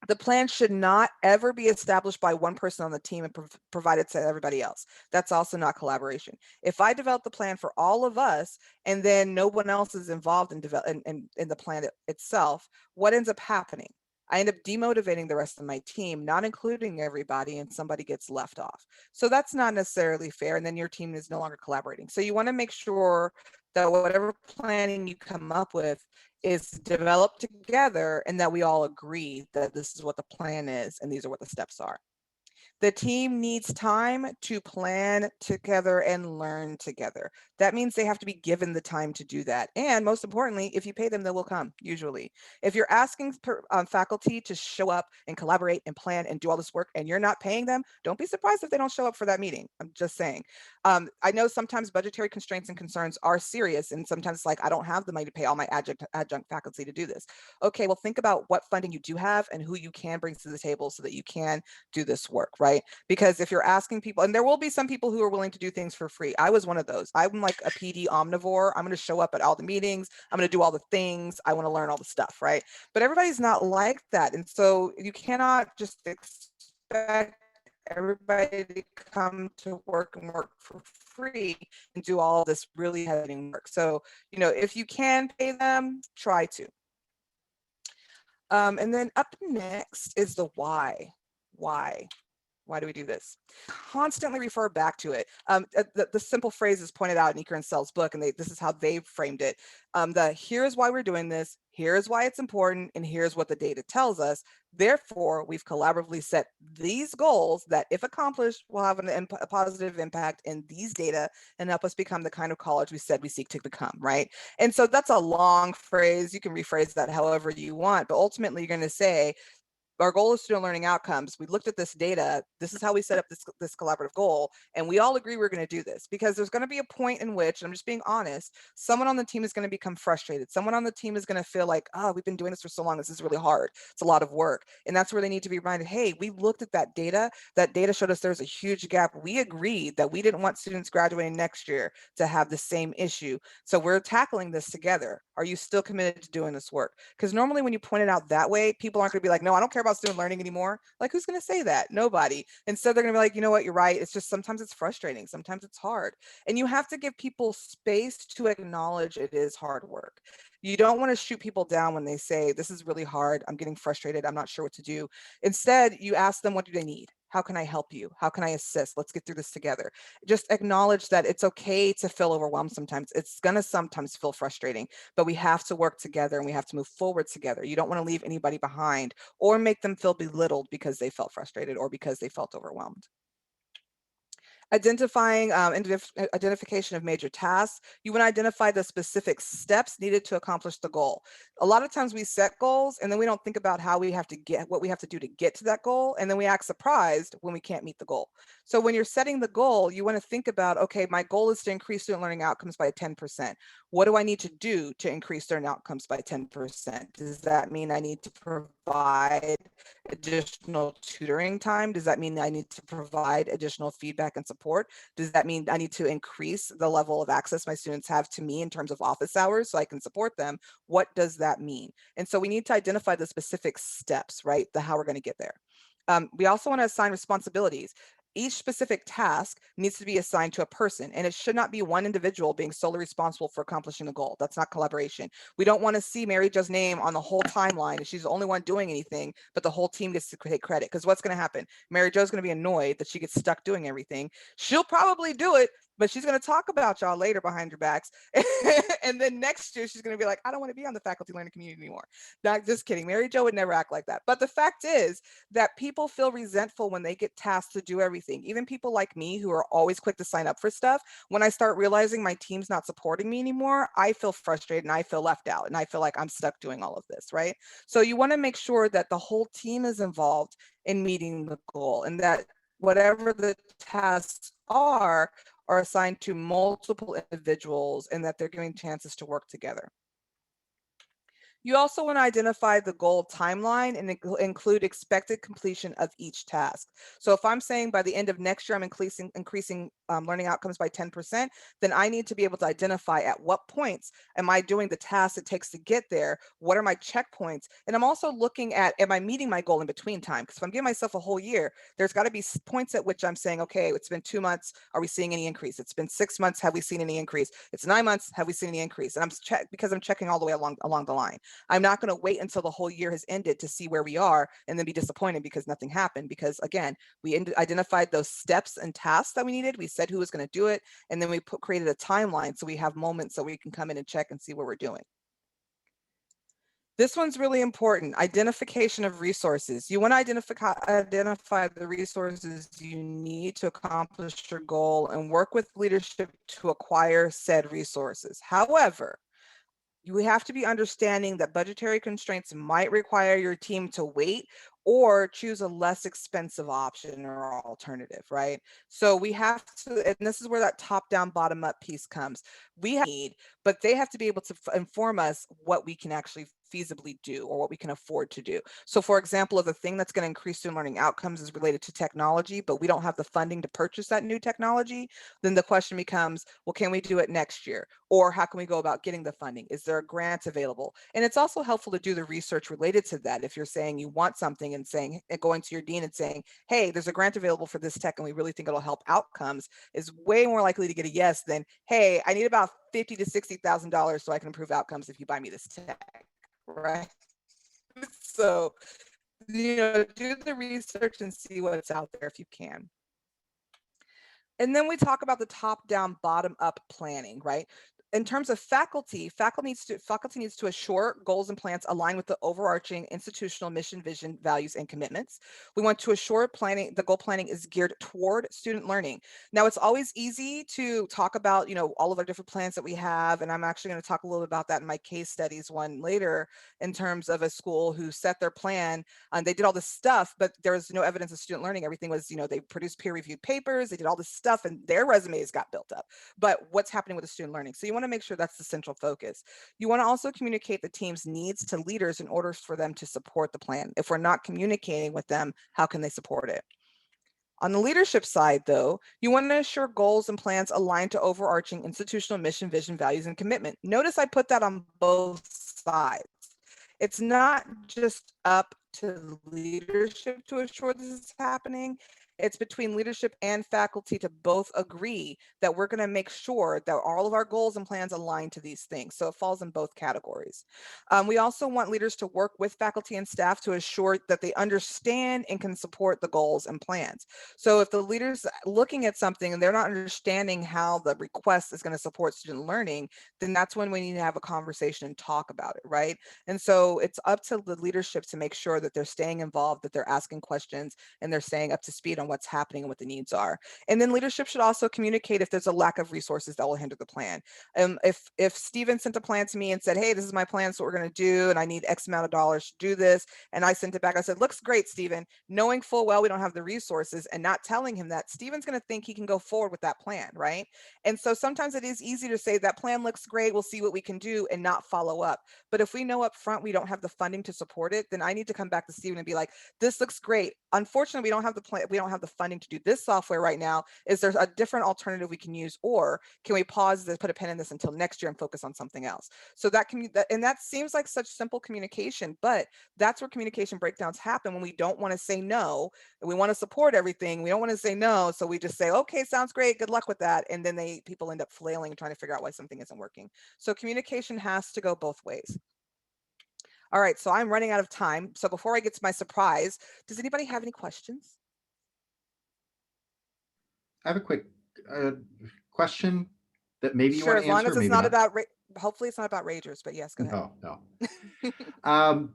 Speaker 2: The plan should not ever be established by one person on the team and provided to everybody else. That's also not collaboration. If I develop the plan for all of us and then no one else is involved in the plan itself, what ends up happening? I end up demotivating the rest of my team, not including everybody, and somebody gets left off. So that's not necessarily fair, and then your team is no longer collaborating. So you want to make sure that whatever planning you come up with is developed together and that we all agree that this is what the plan is and these are what the steps are. The team needs time to plan together and learn together. That means they have to be given the time to do that. And most importantly, if you pay them, they will come, usually. If you're asking faculty to show up and collaborate and plan and do all this work and you're not paying them, don't be surprised if they don't show up for that meeting. I'm just saying. I know sometimes budgetary constraints and concerns are serious, and sometimes it's like, I don't have the money to pay all my adjunct faculty to do this. Okay, well, think about what funding you do have and who you can bring to the table so that you can do this work, right? Because if you're asking people, and there will be some people who are willing to do things for free. I was one of those. I'm like a PD omnivore. I'm going to show up at all the meetings. I'm going to do all the things. I want to learn all the stuff, right? But everybody's not like that. And so you cannot just expect everybody to come to work and work for free and do all this really heavy work. So, if you can pay them, try to. And then up next is the why. Why do we do this? Constantly refer back to it. The simple phrase is pointed out in Eaker and Sell's book, and this is how they framed it. Here's why we're doing this, here's why it's important, and here's what the data tells us. Therefore, we've collaboratively set these goals that, if accomplished, will have a positive impact in these data and help us become the kind of college we said we seek to become, right? And so that's a long phrase. You can rephrase that however you want, but ultimately you're going to say, our goal is student learning outcomes. We looked at this data. This is how we set up this collaborative goal. And we all agree we're going to do this, because there's going to be a point in which, and I'm just being honest, someone on the team is going to become frustrated. Someone on the team is going to feel like, oh, we've been doing this for so long. This is really hard. It's a lot of work. And that's where they need to be reminded, hey, we looked at that data. That data showed us there's a huge gap. We agreed that we didn't want students graduating next year to have the same issue. So we're tackling this together. Are you still committed to doing this work? Because normally when you point it out that way, people aren't going to be like, no, I don't care about student learning anymore. Like, who's going to say that? Nobody. Instead, they're going to be like, you know what, you're right. It's just sometimes it's frustrating. Sometimes it's hard. And you have to give people space to acknowledge it is hard work. You don't want to shoot people down when they say, this is really hard. I'm getting frustrated. I'm not sure what to do. Instead, you ask them, what do they need? How can I help you? How can I assist? Let's get through this together. Just acknowledge that it's okay to feel overwhelmed sometimes. It's going to sometimes feel frustrating, but we have to work together and we have to move forward together. You don't want to leave anybody behind or make them feel belittled because they felt frustrated or because they felt overwhelmed. Identifying identification of major tasks. You want to identify the specific steps needed to accomplish the goal. A lot of times we set goals and then we don't think about how we have to get what we have to do to get to that goal, and then we act surprised when we can't meet the goal. So when you're setting the goal, you want to think about, okay, my goal is to increase student learning outcomes by 10%. What do I need to do to increase student outcomes by 10%? Does that mean I need to provide additional tutoring time? Does that mean I need to provide additional feedback and support? Does that mean I need to increase the level of access my students have to me in terms of office hours so I can support them? What does that mean? And so we need to identify the specific steps, right? The how we're going to get there. We also want to assign responsibilities. Each specific task needs to be assigned to a person, and it should not be one individual being solely responsible for accomplishing the goal. That's not collaboration. We don't want to see Mary Jo's name on the whole timeline and she's the only one doing anything, but the whole team gets to take credit. Because what's going to happen? Mary Jo's going to be annoyed that she gets stuck doing everything. She'll probably do it, but she's going to talk about y'all later behind your backs. And then next year, she's going to be like, I don't want to be on the faculty learning community anymore. Not just kidding. Mary Jo would never act like that. But the fact is that people feel resentful when they get tasked to do everything. Even people like me who are always quick to sign up for stuff, when I start realizing my team's not supporting me anymore, I feel frustrated and I feel left out and I feel like I'm stuck doing all of this, right? So you want to make sure that the whole team is involved in meeting the goal, and that whatever the tasks are assigned to multiple individuals and that they're given chances to work together. You also want to identify the goal timeline and include expected completion of each task. So if I'm saying by the end of next year, I'm increasing learning outcomes by 10%, then I need to be able to identify at what points am I doing the tasks it takes to get there? What are my checkpoints? And I'm also looking at, am I meeting my goal in between time? Because if I'm giving myself a whole year, there's got to be points at which I'm saying, okay, it's been 2 months. Are we seeing any increase? It's been 6 months. Have we seen any increase? It's 9 months. Have we seen any increase? And because I'm checking all the way along the line. I'm not going to wait until the whole year has ended to see where we are and then be disappointed because nothing happened. Because again, we identified those steps and tasks that we needed. We said who was going to do it. And then we created a timeline so we have moments so we can come in and check and see what we're doing. This one's really important. Identification of resources. You want to identify the resources you need to accomplish your goal and work with leadership to acquire said resources. However, you have to be understanding that budgetary constraints might require your team to wait or choose a less expensive option or alternative, right? So we have to, and this is where that top-down, bottom-up piece comes. We need, but they have to be able to inform us what we can actually feasibly do or what we can afford to do. So for example, if the thing that's going to increase student learning outcomes is related to technology, but we don't have the funding to purchase that new technology, then the question becomes, well, can we do it next year? Or how can we go about getting the funding? Is there a grant available? And it's also helpful to do the research related to that. If you're saying you want something and going to your dean and saying, hey, there's a grant available for this tech and we really think it'll help outcomes, is way more likely to get a yes than, hey, I need about $50,000 to $60,000 so I can improve outcomes if you buy me this tech. Right? So, do the research and see what's out there if you can. And then we talk about the top-down, bottom-up planning, right? In terms of faculty needs to assure goals and plans align with the overarching institutional mission, vision, values, and commitments. We want to assure the goal planning is geared toward student learning. Now, it's always easy to talk about, all of our different plans that we have, and I'm actually going to talk a little about that in my case studies one later in terms of a school who set their plan and they did all this stuff, but there was no evidence of student learning. Everything was, they produced peer-reviewed papers, they did all this stuff, and their resumes got built up. But what's happening with the student learning? So you want to make sure that's the central focus. You want to also communicate the team's needs to leaders in order for them to support the plan. If we're not communicating with them, how can they support it? On the leadership side, though, you want to ensure goals and plans align to overarching institutional mission, vision, values, and commitment. Notice I put that on both sides. It's not just up to leadership to assure this is happening. It's between leadership and faculty to both agree that we're going to make sure that all of our goals and plans align to these things. So it falls in both categories. We also want leaders to work with faculty and staff to assure that they understand and can support the goals and plans. So if the leader's looking at something and they're not understanding how the request is going to support student learning, then that's when we need to have a conversation and talk about it, right? And so it's up to the leadership to make sure that they're staying involved, that they're asking questions, and they're staying up to speed on what's happening and what the needs are. And then leadership should also communicate if there's a lack of resources that will hinder the plan. If Stephen sent a plan to me and said, hey, this is my plan, so what we're going to do, and I need X amount of dollars to do this, and I sent it back, I said, looks great, Stephen, knowing full well we don't have the resources, and not telling him that, Stephen's going to think he can go forward with that plan, right? And so sometimes it is easy to say that plan looks great, we'll see what we can do, and not follow up. But if we know up front we don't have the funding to support it, then I need to come back to Stephen and be like, this looks great. Unfortunately, we don't have the plan, we don't have the funding to do this software right now. Is there a different alternative we can use, or can we pause this, put a pin in this until next year and focus on something else? So that can, and that seems like such simple communication, but that's where communication breakdowns happen, when we don't want to say no, and we want to support everything. We don't want to say no, so we just say, okay, sounds great, good luck with that, and then people end up flailing and trying to figure out why something isn't working. So communication has to go both ways. All right, so I'm running out of time. So before I get to my surprise, does anybody have any questions?
Speaker 7: I have a quick question that maybe you
Speaker 2: Sure,
Speaker 7: want
Speaker 2: as
Speaker 7: to
Speaker 2: long
Speaker 7: answer.
Speaker 2: as it's
Speaker 7: Maybe
Speaker 2: not
Speaker 7: not.
Speaker 2: about, hopefully it's not about ragers, but yes, go ahead.
Speaker 7: No.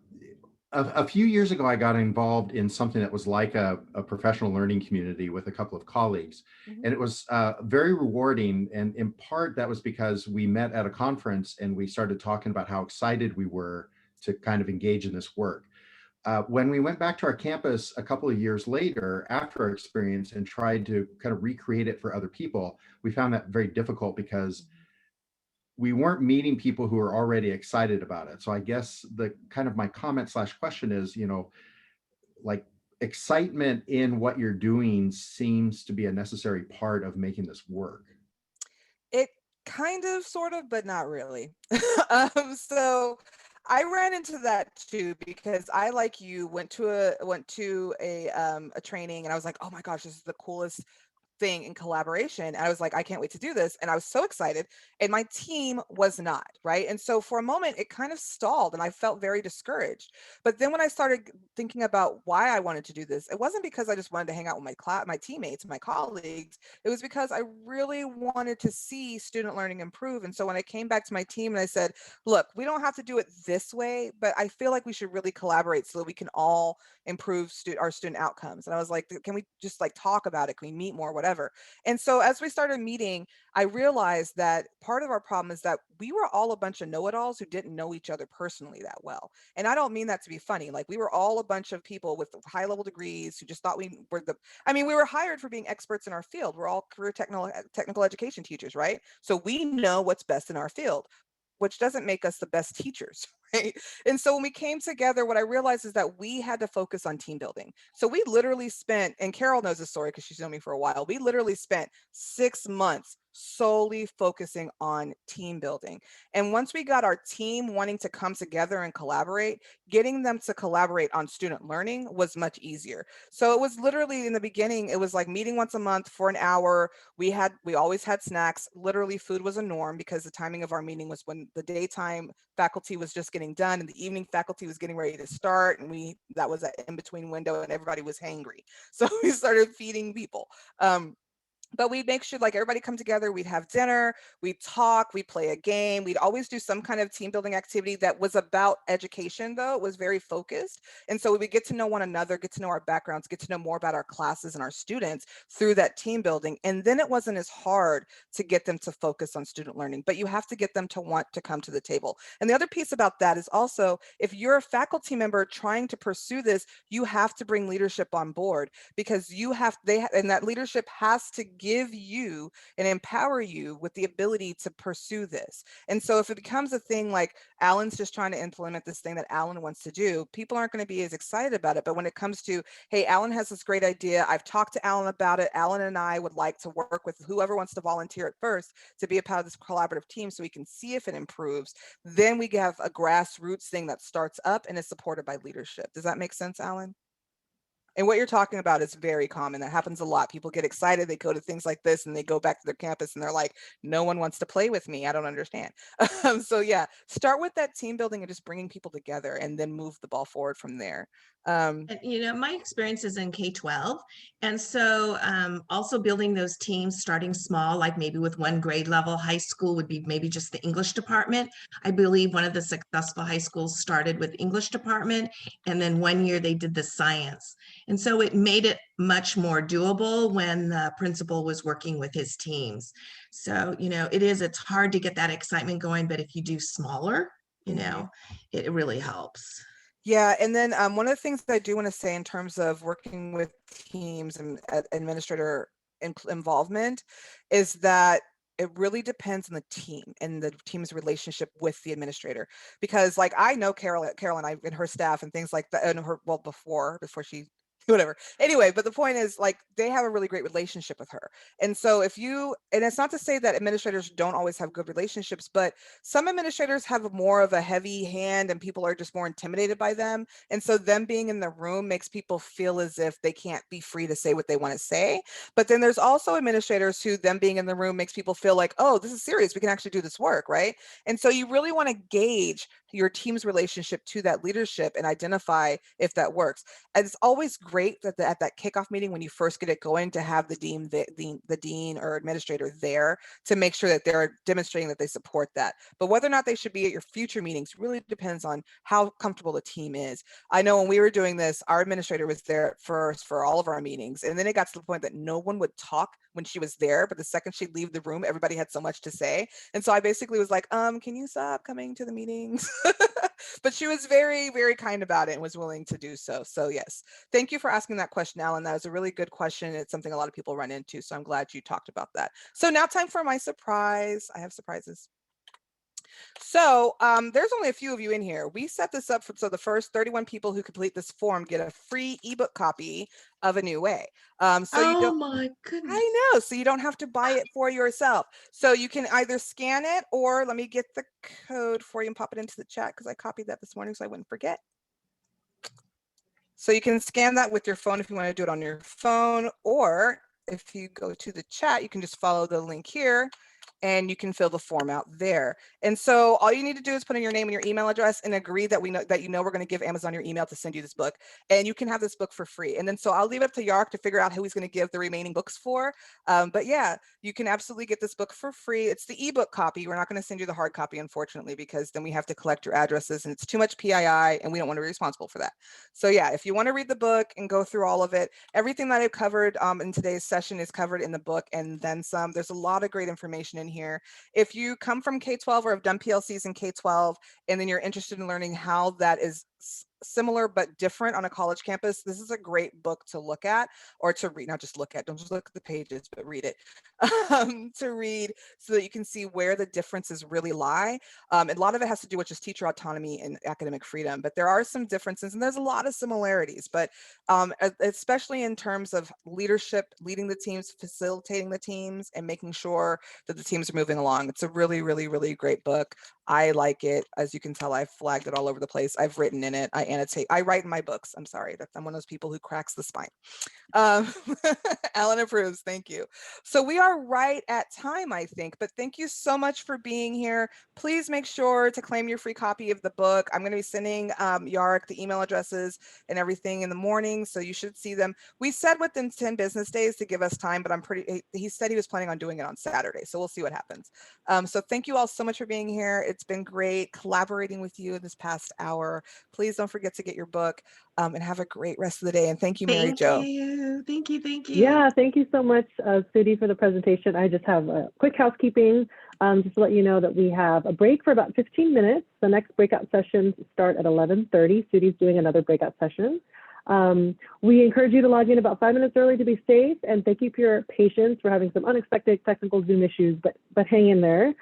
Speaker 7: A few years ago, I got involved in something that was like a professional learning community with a couple of colleagues. And it was very rewarding. And in part, that was because we met at a conference and we started talking about how excited we were to kind of engage in this work. When we went back to our campus a couple of years later, after our experience, and tried to kind of recreate it for other people, we found that very difficult because we weren't meeting people who are already excited about it. So I guess the kind of my comment / question is, you know, like, excitement in what you're doing seems to be a necessary part of making this work.
Speaker 2: It kind of, sort of, but not really. So I ran into that too, because I, like you, went to a training, and I was like, oh my gosh, this is the coolest thing in collaboration. And I was like, I can't wait to do this. And I was so excited. And my team was not, right? And so for a moment, it kind of stalled and I felt very discouraged. But then when I started thinking about why I wanted to do this, it wasn't because I just wanted to hang out with my teammates, my colleagues. It was because I really wanted to see student learning improve. And so when I came back to my team and I said, look, we don't have to do it this way, but I feel like we should really collaborate so that we can all improve our student outcomes. And I was like, can we just like talk about it? Can we meet more, whatever? And so as we started meeting, I realized that part of our problem is that we were all a bunch of know-it-alls who didn't know each other personally that well. And I don't mean that to be funny. Like, we were all a bunch of people with high-level degrees who just thought we were we were hired for being experts in our field. We're all career technical education teachers, right? So we know what's best in our field, which doesn't make us the best teachers, right? And so when we came together, what I realized is that we had to focus on team building. So we literally spent, and Carol knows this story because she's known me for a while, we literally spent 6 months solely focusing on team building. And once we got our team wanting to come together and collaborate, getting them to collaborate on student learning was much easier. So it was literally, in the beginning, it was like meeting once a month for an hour. We always had snacks. Literally, food was a norm because the timing of our meeting was when the daytime faculty was just getting done and the evening faculty was getting ready to start. And that was an in-between window and everybody was hangry. So we started feeding people. But we'd make sure like everybody come together, we'd have dinner, we'd talk, we'd play a game. We'd always do some kind of team building activity that was about education, though. It was very focused. And so we would get to know one another, get to know our backgrounds, get to know more about our classes and our students through that team building. And then it wasn't as hard to get them to focus on student learning, but you have to get them to want to come to the table. And the other piece about that is also, if you're a faculty member trying to pursue this, you have to bring leadership on board, because and that leadership has to give you and empower you with the ability to pursue this. And so if it becomes a thing like Alan's just trying to implement this thing that Alan wants to do, people aren't going to be as excited about it. But when it comes to, hey, Alan has this great idea, I've talked to Alan about it, Alan and I would like to work with whoever wants to volunteer at first to be a part of this collaborative team so we can see if it improves, then we have a grassroots thing that starts up and is supported by leadership. Does that make sense, Alan? And what you're talking about is very common. That happens a lot. People get excited. They go to things like this and they go back to their campus and they're like, no one wants to play with me. I don't understand. So yeah, start with that team building and just bringing people together and then move the ball forward from there.
Speaker 4: And, my experience is in K-12. And so also building those teams, starting small, like maybe with one grade level. High school would be maybe just the English department. I believe one of the successful high schools started with English department. And then one year they did the science. And so it made it much more doable when the principal was working with his teams. So, it's hard to get that excitement going, but if you do smaller, it really helps.
Speaker 2: Yeah, and then one of the things that I do want to say in terms of working with teams and administrator involvement is that it really depends on the team and the team's relationship with the administrator. Because like I know Carolyn and her staff and things like that, and her before she whatever. Anyway, but the point is like they have a really great relationship with her. And so and it's not to say that administrators don't always have good relationships, but some administrators have more of a heavy hand and people are just more intimidated by them. And so them being in the room makes people feel as if they can't be free to say what they want to say. But then there's also administrators who them being in the room makes people feel like, oh, this is serious. We can actually do this work, right? And so you really want to gauge your team's relationship to that leadership and identify if that works. And it's always great that at that kickoff meeting when you first get it going to have the dean or administrator there to make sure that they're demonstrating that they support that. But whether or not they should be at your future meetings really depends on how comfortable the team is. I know when we were doing this, our administrator was there at first for all of our meetings, and then it got to the point that no one would talk when she was there, but the second she'd leave the room, everybody had so much to say. And so I basically was like, can you stop coming to the meetings? But she was very, very kind about it and was willing to do so. So yes, thank you for asking that question, Alan. That was a really good question. It's something a lot of people run into. So I'm glad you talked about that. So now time for my surprise. I have surprises. So there's only a few of you in here. We set this up so the first 31 people who complete this form get a free ebook copy of A New Way.
Speaker 4: Oh my goodness.
Speaker 2: I know. So you don't have to buy it for yourself. So you can either scan it or let me get the code for you and pop it into the chat because I copied that this morning so I wouldn't forget. So you can scan that with your phone if you want to do it on your phone, or if you go to the chat, you can just follow the link here and you can fill the form out there. And so all you need to do is put in your name and your email address and agree that we're going to give Amazon your email to send you this book, and you can have this book for free. And then so I'll leave it up to Yark to figure out who he's going to give the remaining books for. But yeah, you can absolutely get this book for free. It's the ebook copy. We're not going to send you the hard copy, unfortunately, because then we have to collect your addresses and it's too much PII and we don't want to be responsible for that. So yeah, if you want to read the book and go through all of it, everything that I've covered in today's session is covered in the book and then some. There's a lot of great information in here. If you come from K-12 or have done PLCs in K-12 and then you're interested in learning how that is similar but different on a college campus, this is a great book to look at or to read. Not just look at, don't just look at the pages, but read it to read so that you can see where the differences really lie. And a lot of it has to do with just teacher autonomy and academic freedom, but there are some differences and there's a lot of similarities, but especially in terms of leadership, leading the teams, facilitating the teams, and making sure that the teams are moving along. It's a really, really, really great book. I like it. As you can tell, I've flagged it all over the place. I've written in it. I annotate. I write in my books. I'm sorry. I'm one of those people who cracks the spine. Alan approves. Thank you. So we are right at time, I think, but thank you so much for being here. Please make sure to claim your free copy of the book. I'm going to be sending Yark the email addresses and everything in the morning, so you should see them. We said within 10 business days to give us time, but he said he was planning on doing it on Saturday, so we'll see what happens. So thank you all so much for being here. It's been great collaborating with you in this past hour. Please don't forget to get your book and have a great rest of the day. And thank you, Mary Jo.
Speaker 4: Thank you.
Speaker 5: Yeah, thank you so much, Sudie, for the presentation. I just have a quick housekeeping, just to let you know that we have a break for about 15 minutes. The next breakout sessions start at 11:30. Sudie's doing another breakout session. We encourage you to log in about 5 minutes early to be safe, and thank you for your patience. We're having some unexpected technical Zoom issues, but hang in there.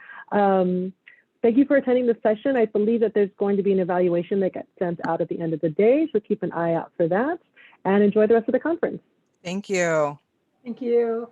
Speaker 5: Thank you for attending the session. I believe that there's going to be an evaluation that gets sent out at the end of the day, so keep an eye out for that, and enjoy the rest of the conference.
Speaker 2: Thank you.
Speaker 1: Thank you.